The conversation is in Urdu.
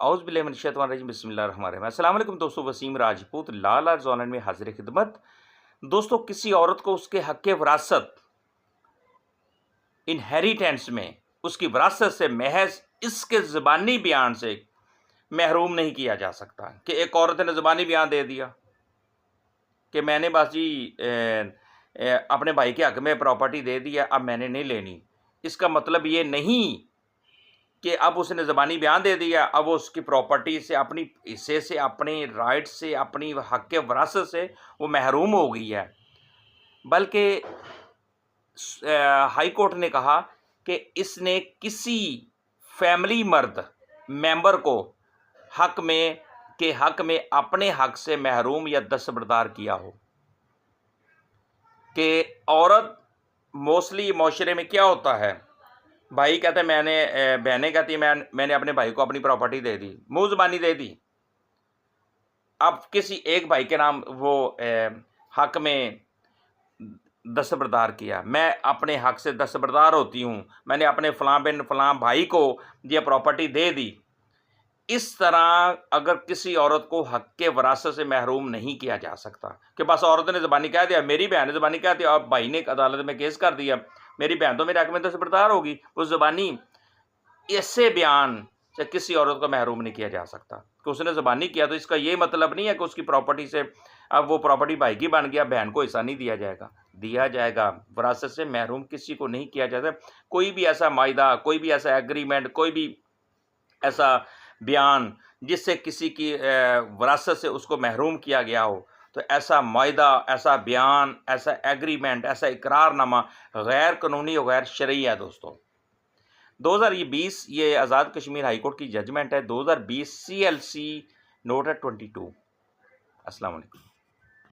اعوذ باللہ من الشیطان الرجیم، بسم اللہ الرحمن الرحیم۔ السلام علیکم دوستو، وسیم راجپوت لال آرز آن لائن میں حاضر خدمت۔ دوستو، کسی عورت کو اس کے حق وراثت انہیریٹنس میں اس کی وراثت سے محض اس کے زبانی بیان سے محروم نہیں کیا جا سکتا کہ ایک عورت نے زبانی بیان دے دیا کہ میں نے بس جی اپنے بھائی کے حق میں پراپرٹی دے دیا، اب میں نے نہیں لینی۔ اس کا مطلب یہ نہیں کہ اب اس نے زبانی بیان دے دیا، اب وہ اس کی پراپرٹی سے، اپنی حصے سے، اپنے رائٹ سے، اپنی حق وراثت سے وہ محروم ہو گئی ہے، بلکہ ہائی کورٹ نے کہا کہ اس نے کسی فیملی مرد ممبر کو حق میں اپنے حق سے محروم یا دستبردار کیا ہو۔ کہ عورت موسٹلی معاشرے میں کیا ہوتا ہے، بھائی کہتے ہیں بہنیں کہتی ہیں میں نے اپنے بھائی کو اپنی پراپرٹی دے دی، منہ زبانی دے دی۔ اب کسی ایک بھائی کے نام وہ حق میں دستبردار کیا، میں اپنے حق سے دستبردار ہوتی ہوں، میں نے اپنے فلاں بن فلاں بھائی کو یہ پراپرٹی دے دی۔ اس طرح اگر کسی عورت کو حق کے وراثت سے محروم نہیں کیا جا سکتا کہ بس عورت نے زبانی کہہ دیا، میری بہن نے زبانی کہہ دیا، اب بھائی نے عدالت میں کیس کر دیا، میری بہن تو میرے حق میں دستبردار ہوگی، وہ زبانی، ایسے بیان سے کسی عورت کو محروم نہیں کیا جا سکتا کہ اس نے زبانی کیا تو اس کا یہ مطلب نہیں ہے کہ اس کی پراپرٹی سے اب وہ پراپرٹی بھائی کی بن گیا، بہن کو حصہ نہیں دیا جائے گا۔ وراثت سے محروم کسی کو نہیں کیا جاتا۔ کوئی بھی ایسا معاہدہ، کوئی بھی ایسا ایگریمنٹ، کوئی بھی ایسا بیان جس سے کسی کی وراثت سے اس کو محروم کیا گیا ہو، تو ایسا معاہدہ، ایسا بیان، ایسا ایگریمنٹ، ایسا اقرار نامہ غیر قانونی و غیر شرعی ہے دوستو۔ 2020 یہ آزاد کشمیر ہائی کورٹ کی ججمنٹ ہے، 2020 CLC نوٹ ہے 22۔ السلام علیکم۔